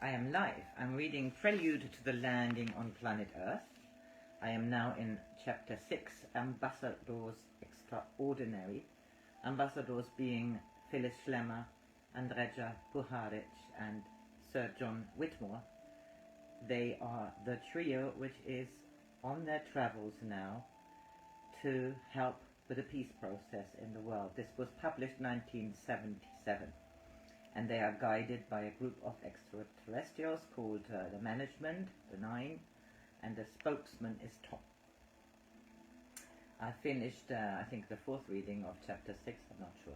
I am live. I'm reading Prelude to the Landing on Planet Earth. I am now in Chapter 6, Ambassadors Extraordinary. Ambassadors being Phyllis Schlemmer, Andrija, Puharich, and Sir John Whitmore. They are the trio which is on their travels now to help with the peace process in the world. This was published 1977. And they are guided by a group of extraterrestrials called the Management, the Nine, and the spokesman is Tom. I finished, I think, the fourth reading of Chapter 6, I'm not sure.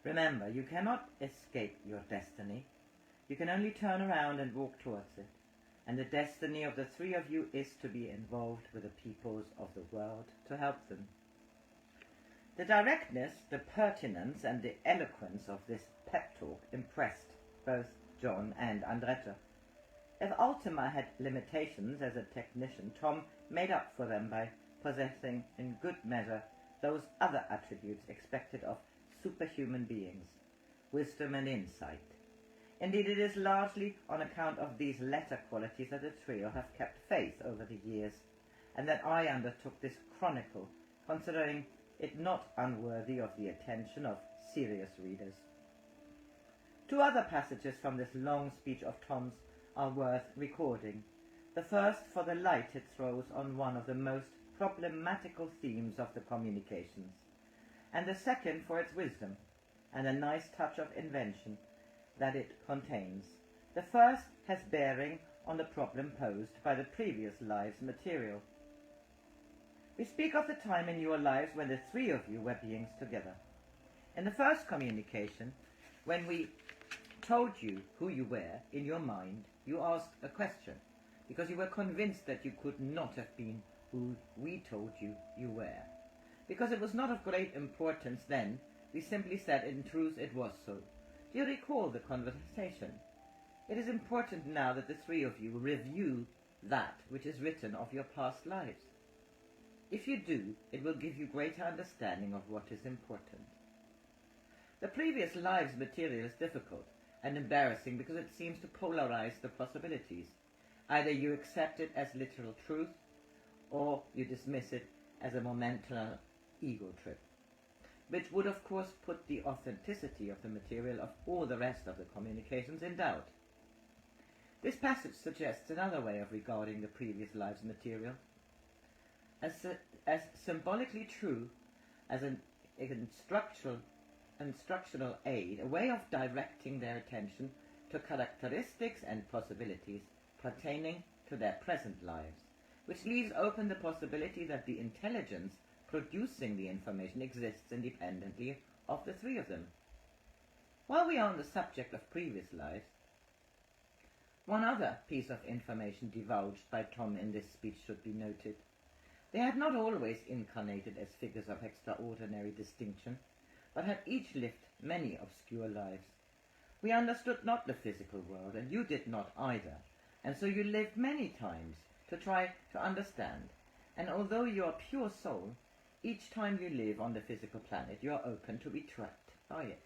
Remember, you cannot escape your destiny. You can only turn around and walk towards it. And the destiny of the three of you is to be involved with the peoples of the world to help them. The directness, the pertinence, and the eloquence of this pep talk impressed both John and Andrija. If Ultima had limitations as a technician, Tom made up for them by possessing in good measure those other attributes expected of superhuman beings, wisdom and insight. Indeed, it is largely on account of these latter qualities that the trio have kept faith over the years, and that I undertook this chronicle, considering it not unworthy of the attention of serious readers. Two other passages from this long speech of Tom's are worth recording. The first for the light it throws on one of the most problematical themes of the communications, and the second for its wisdom and a nice touch of invention that it contains. The first has bearing on the problem posed by the previous lives' material. We speak of the time in your lives when the three of you were beings together. In the first communication, when we told you who you were in your mind, you asked a question, because you were convinced that you could not have been who we told you you were. Because it was not of great importance then, we simply said in truth it was so. Do you recall the conversation? It is important now that the three of you review that which is written of your past lives. If you do, it will give you greater understanding of what is important. The previous lives' material is difficult and embarrassing because it seems to polarize the possibilities. Either you accept it as literal truth, or you dismiss it as a momental ego trip, which would of course put the authenticity of the material of all the rest of the communications in doubt. This passage suggests another way of regarding the previous lives' material, as symbolically true as an instructional aid, a way of directing their attention to characteristics and possibilities pertaining to their present lives, which leaves open the possibility that the intelligence producing the information exists independently of the three of them. While we are on the subject of previous lives, one other piece of information divulged by Tom in this speech should be noted. They had not always incarnated as figures of extraordinary distinction, but had each lived many obscure lives. We understood not the physical world, and you did not either, and so you lived many times to try to understand. And although you are pure soul, each time you live on the physical planet, you are open to be trapped by it.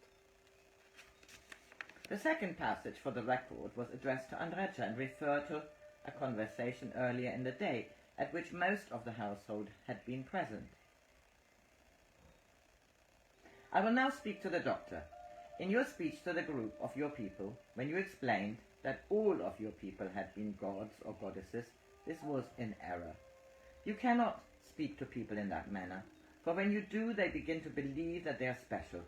The second passage for the record was addressed to Andrija and referred to a conversation earlier in the day at which most of the household had been present. I will now speak to the doctor. In your speech to the group of your people, when you explained that all of your people had been gods or goddesses, this was in error. You cannot speak to people in that manner, for when you do, they begin to believe that they are special,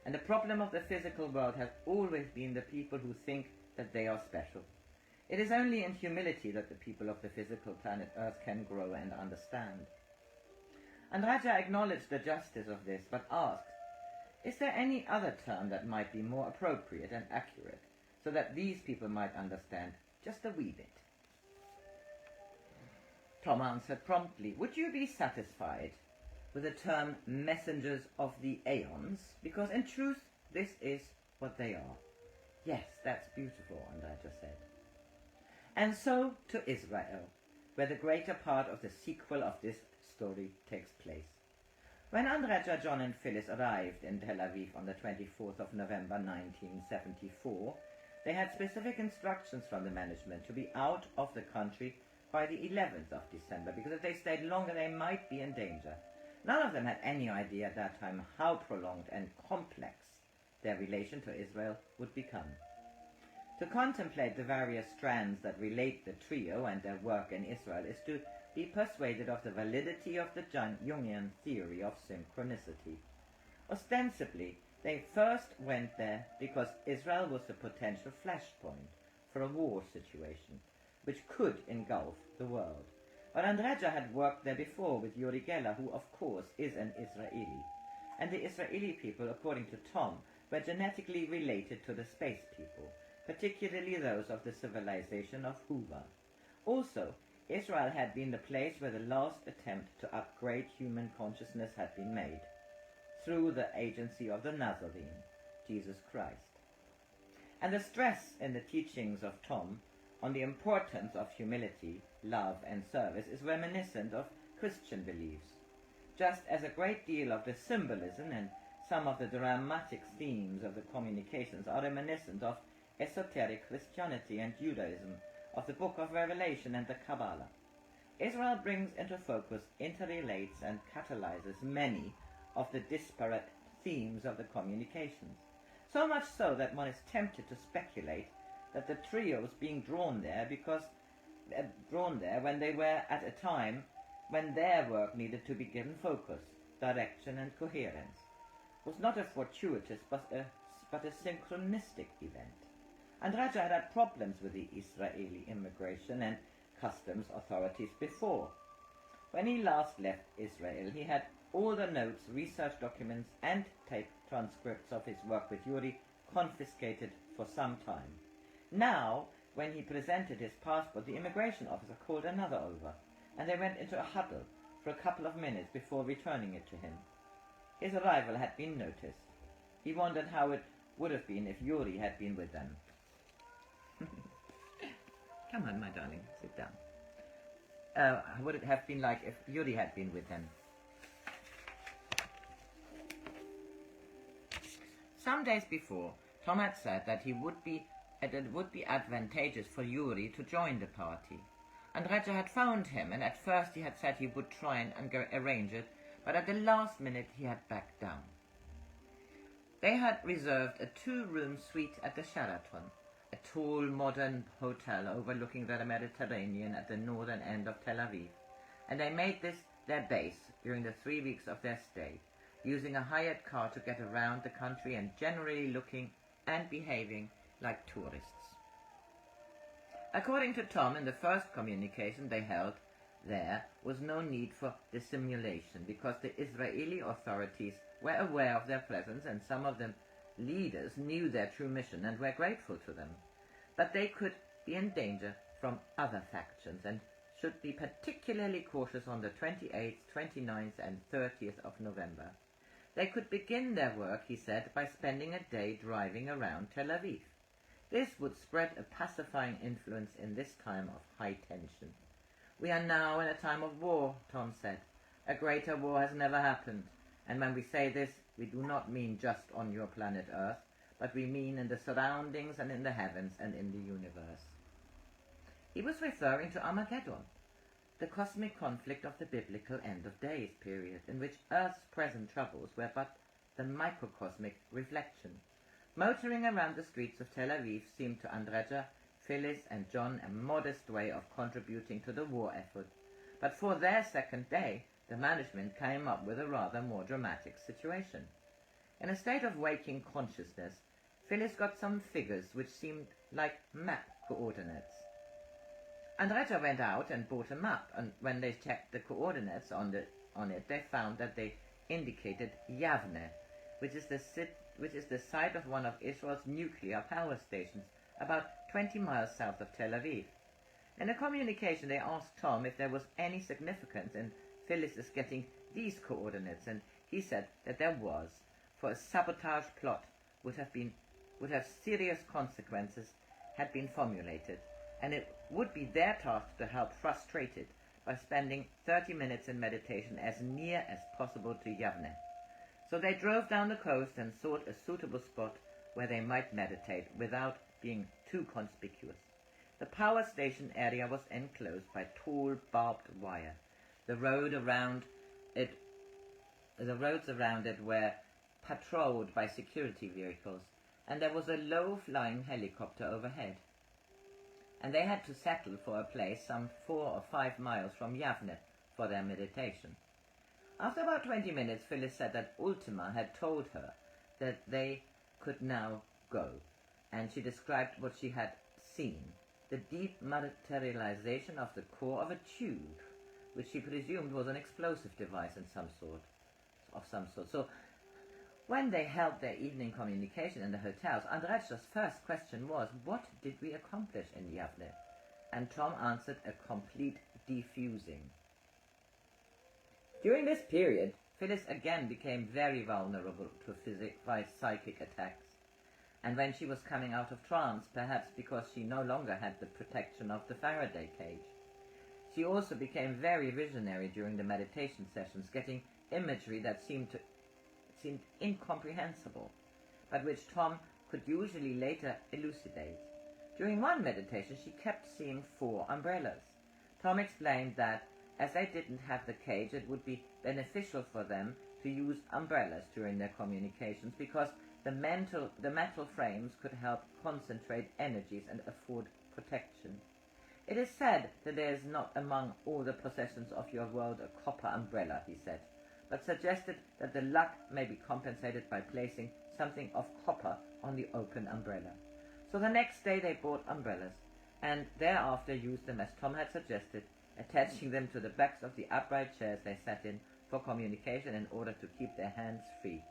and the problem of the physical world has always been the people who think that they are special. It is only in humility that the people of the physical planet Earth can grow and understand. Andrija acknowledged the justice of this, but asked, is there any other term that might be more appropriate and accurate, so that these people might understand just a wee bit? Tom answered promptly, would you be satisfied with the term messengers of the aeons? Because in truth, this is what they are. Yes, that's beautiful, Andrija said. And so to Israel, where the greater part of the sequel of this story takes place. When Andrija, John and Phyllis arrived in Tel Aviv on the 24th of November 1974, They had specific instructions from the management to be out of the country by the 11th of December, because if they stayed longer they might be in danger. None of them had any idea at that time how prolonged and complex their relation to Israel would become. To contemplate the various strands that relate the trio and their work in Israel is to be persuaded of the validity of the Jungian theory of synchronicity. Ostensibly, they first went there because Israel was the potential flashpoint for a war situation, which could engulf the world. But Andrija had worked there before with Uri Geller, who of course is an Israeli. And the Israeli people, according to Tom, were genetically related to the space people, particularly those of the civilization of Hoover. Also, Israel had been the place where the last attempt to upgrade human consciousness had been made, through the agency of the Nazarene, Jesus Christ. And the stress in the teachings of Tom on the importance of humility, love, and service is reminiscent of Christian beliefs, just as a great deal of the symbolism and some of the dramatic themes of the communications are reminiscent of esoteric Christianity and Judaism, of the Book of Revelation and the Kabbalah. Israel brings into focus, interrelates, and catalyzes many of the disparate themes of the communications, so much so that one is tempted to speculate that the trio was being drawn there when they were at a time when their work needed to be given focus, direction, and coherence. It was not a fortuitous but a synchronistic event. Andrija had had problems with the Israeli immigration and customs authorities before. When he last left Israel, he had all the notes, research documents, and tape transcripts of his work with Yuri confiscated for some time. Now, when he presented his passport, the immigration officer called another over, and they went into a huddle for a couple of minutes before returning it to him. His arrival had been noticed. He wondered how it would have been if Yuri had been with them. Come on, my darling, sit down. How would it have been like if Yuri had been with them? Some days before, Tom had said that it would be advantageous for Yuri to join the party. Andrija had phoned him, and at first he had said he would try and arrange it, but at the last minute he had backed down. They had reserved a 2-room suite at the Sheraton, a tall modern hotel overlooking the Mediterranean at the northern end of Tel Aviv, and they made this their base during the 3 weeks of their stay, using a hired car to get around the country and generally looking and behaving like tourists. According to Tom, in the first communication they held, there was no need for dissimulation because the Israeli authorities were aware of their presence and some of the leaders knew their true mission and were grateful to them. But they could be in danger from other factions and should be particularly cautious on the 28th, 29th and 30th of November. They could begin their work, he said, by spending a day driving around Tel Aviv. This would spread a pacifying influence in this time of high tension. We are now in a time of war, Tom said. A greater war has never happened. And when we say this, we do not mean just on your planet Earth, but we mean in the surroundings and in the heavens and in the universe. He was referring to Armageddon, the cosmic conflict of the biblical end of days period, in which Earth's present troubles were but the microcosmic reflection. Motoring around the streets of Tel Aviv seemed to Andrija, Phyllis and John a modest way of contributing to the war effort, but for their second day the management came up with a rather more dramatic situation. In a state of waking consciousness, Phyllis got some figures which seemed like map coordinates. Andrija went out and bought a map, and when they checked the coordinates on it, they found that they indicated Yavne, which is the site of one of Israel's nuclear power stations, about 20 miles south of Tel Aviv. In a communication, they asked Tom if there was any significance in Phyllis getting these coordinates, and he said that there was, for a sabotage plot would have serious consequences had been formulated, and it would be their task to help frustrate it by spending 30 minutes in meditation as near as possible to Yavne. So they drove down the coast and sought a suitable spot where they might meditate without being too conspicuous. The power station area was enclosed by tall barbed wire. The roads around it were patrolled by security vehicles, and there was a low-flying helicopter overhead. And they had to settle for a place some 4 or 5 miles from Yavne for their meditation. After about 20 minutes, Phyllis said that Ultima had told her that they could now go, and she described what she had seen, the deep materialization of the core of a tube, which she presumed was an explosive device of some sort. So, when they held their evening communication in the hotels, Andrija's first question was, what did we accomplish in Yavne? And Tom answered, a complete defusing. During this period, Phyllis again became very vulnerable to psychic attacks, and when she was coming out of trance, perhaps because she no longer had the protection of the Faraday cage. She also became very visionary during the meditation sessions, getting imagery that seemed incomprehensible, but which Tom could usually later elucidate. During one meditation, she kept seeing 4 umbrellas. Tom explained that, as they didn't have the cage, it would be beneficial for them to use umbrellas during their communications because the metal frames could help concentrate energies and afford protection. It is said that there is not among all the possessions of your world a copper umbrella, he said, but suggested that the luck may be compensated by placing something of copper on the open umbrella. So the next day they bought umbrellas, and thereafter used them as Tom had suggested, attaching them to the backs of the upright chairs they sat in for communication in order to keep their hands free.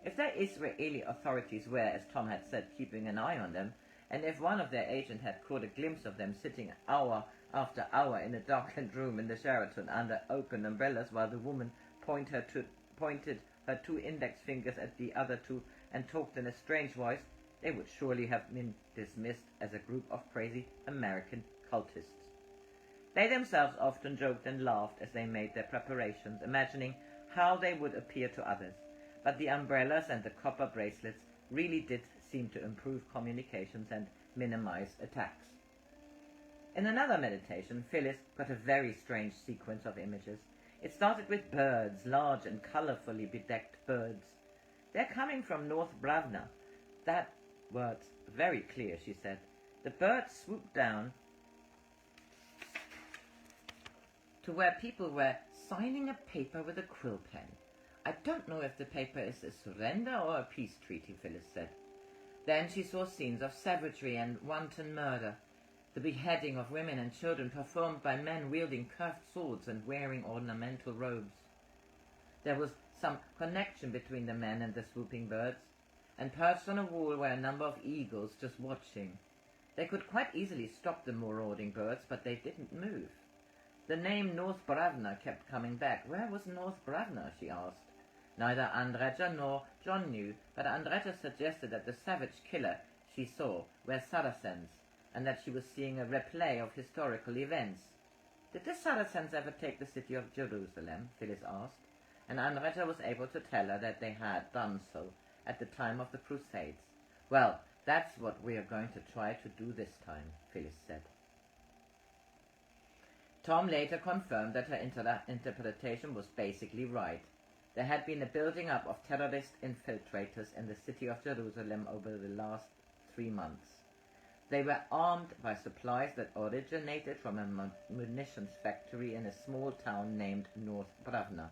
If their Israeli authorities were, as Tom had said, keeping an eye on them, and if one of their agents had caught a glimpse of them sitting hour after hour in a darkened room in the Sheraton under open umbrellas while the woman pointed her 2 index fingers at the other 2 and talked in a strange voice, they would surely have been dismissed as a group of crazy American cultists. They themselves often joked and laughed as they made their preparations, imagining how they would appear to others, but the umbrellas and the copper bracelets really did seem to improve communications and minimize attacks. In another meditation, Phyllis got a very strange sequence of images. It started with birds, large and colorfully bedecked birds. They're coming from North Bravna. That word's very clear, she said. The birds swooped down to where people were signing a paper with a quill pen. I don't know if the paper is a surrender or a peace treaty, Phyllis said. Then she saw scenes of savagery and wanton murder, the beheading of women and children performed by men wielding curved swords and wearing ornamental robes. There was some connection between the men and the swooping birds, and perched on a wall were a number of eagles just watching. They could quite easily stop the marauding birds, but they didn't move. The name North Bravna kept coming back. Where was North Bravna, she asked. Neither Andrija nor John knew, but Andrija suggested that the savage killer she saw were Saracens, and that she was seeing a replay of historical events. Did the Saracens ever take the city of Jerusalem? Phyllis asked, and Andrija was able to tell her that they had done so at the time of the Crusades. Well, that's what we are going to try to do this time, Phyllis said. Tom later confirmed that her interpretation was basically right. There had been a building up of terrorist infiltrators in the city of Jerusalem over the last 3 months. They were armed by supplies that originated from a munitions factory in a small town named North Bravna.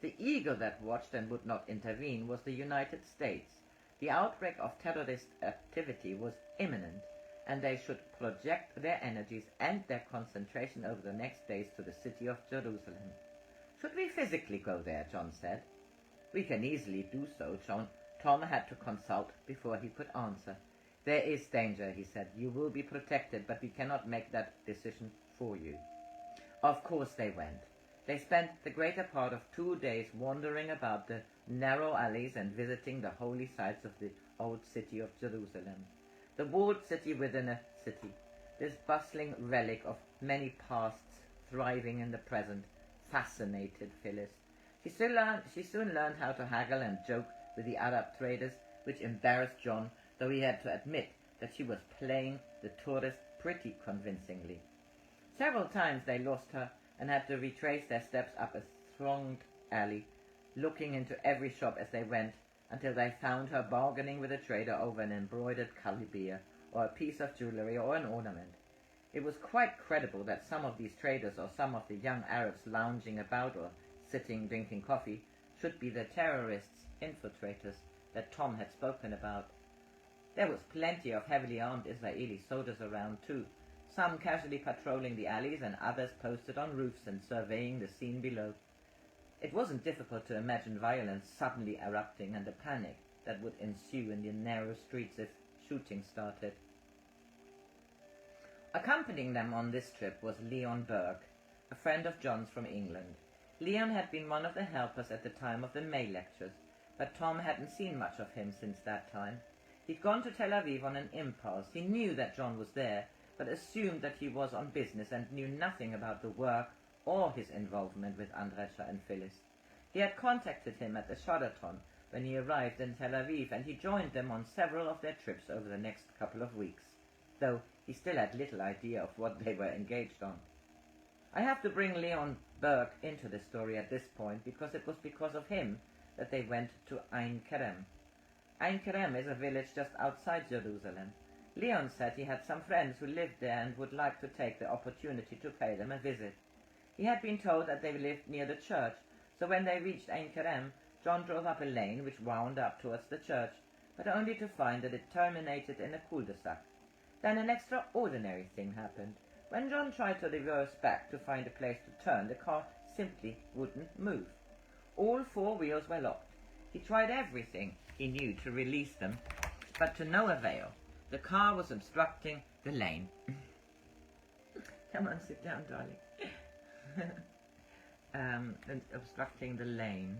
The eagle that watched and would not intervene was the United States. The outbreak of terrorist activity was imminent, and they should project their energies and their concentration over the next days to the city of Jerusalem. Should we physically go there? John said. We can easily do so, Tom had to consult before he could answer. There is danger, he said. You will be protected, but we cannot make that decision for you. Of course they went. They spent the greater part of 2 days wandering about the narrow alleys and visiting the holy sites of the old city of Jerusalem. The walled city within a city, this bustling relic of many pasts thriving in the present, fascinated Phyllis. She soon learned how to haggle and joke with the Arab traders, which embarrassed John, though he had to admit that she was playing the tourist pretty convincingly. Several times they lost her and had to retrace their steps up a thronged alley, looking into every shop as they went, until they found her bargaining with a trader over an embroidered calabier, or a piece of jewelry, or an ornament. It was quite credible that some of these traders, or some of the young Arabs lounging about or sitting drinking coffee, should be the terrorists, infiltrators, that Tom had spoken about. There was plenty of heavily armed Israeli soldiers around too, some casually patrolling the alleys and others posted on roofs and surveying the scene below. It wasn't difficult to imagine violence suddenly erupting and the panic that would ensue in the narrow streets if shooting started. Accompanying them on this trip was Leon Burke, a friend of John's from England. Leon had been one of the helpers at the time of the May lectures, but Tom hadn't seen much of him since that time. He'd gone to Tel Aviv on an impulse. He knew that John was there, but assumed that he was on business and knew nothing about the work or his involvement with Andrija and Phyllis. He had contacted him at the Sheraton when he arrived in Tel Aviv, and he joined them on several of their trips over the next couple of weeks, though he still had little idea of what they were engaged on. I have to bring Leon Burke into the story at this point because it was because of him that they went to Ein Kerem. Ein Kerem is a village just outside Jerusalem. Leon said he had some friends who lived there and would like to take the opportunity to pay them a visit. He had been told that they lived near the church, so when they reached Ein Kerem, John drove up a lane which wound up towards the church, but only to find that it terminated in a cul-de-sac. Then an extraordinary thing happened. When John tried to reverse back to find a place to turn, the car simply wouldn't move. All four wheels were locked. He tried everything he knew to release them, but to no avail. The car was obstructing the lane. Come on, sit down, darling. And obstructing the lane.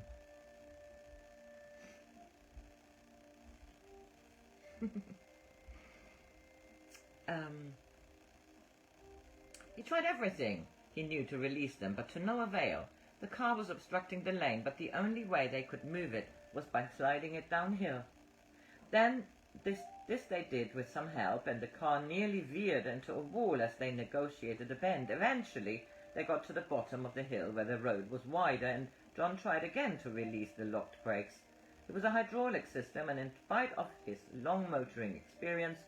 He tried everything he knew to release them, but to no avail. The car was obstructing the lane, but the only way they could move it was by sliding it downhill. Then this they did with some help, and the car nearly veered into a wall as they negotiated a bend. Eventually, they got to the bottom of the hill where the road was wider, and John tried again to release the locked brakes. It was a hydraulic system, and in spite of his long motoring experience,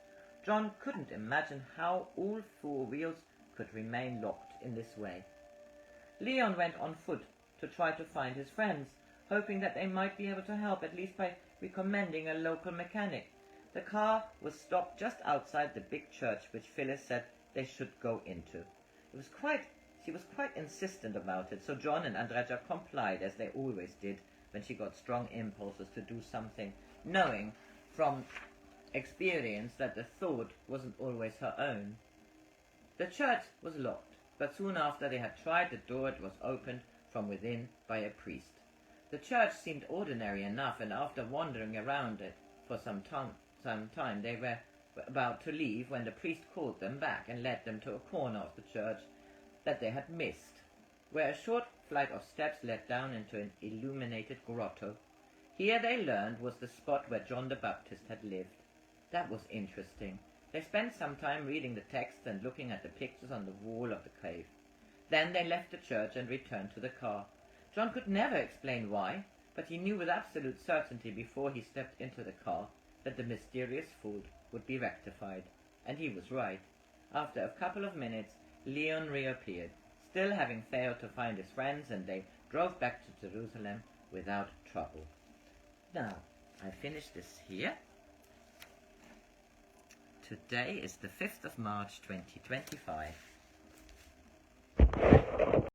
John couldn't imagine how all four wheels could remain locked in this way. Leon went on foot to try to find his friends, hoping that they might be able to help, at least by recommending a local mechanic. The car was stopped just outside the big church which Phyllis said they should go into. She was quite insistent about it, so John and Andrija complied, as they always did when she got strong impulses to do something, knowing from experience that the thought wasn't always her own. The church was locked, but soon after they had tried the door, it was opened from within by a priest. The church seemed ordinary enough, and after wandering around it for some time, they were about to leave when the priest called them back and led them to a corner of the church that they had missed, where a short flight of steps led down into an illuminated grotto. Here, they learned, was the spot where John the Baptist had lived. That was interesting. They spent some time reading the text and looking at the pictures on the wall of the cave. Then they left the church and returned to the car. John could never explain why, but he knew with absolute certainty before he stepped into the car that the mysterious fault would be rectified. And he was right. After a couple of minutes, Leon reappeared, still having failed to find his friends, and they drove back to Jerusalem without trouble. Now, I finished this here. Today is the 5th of March 2025.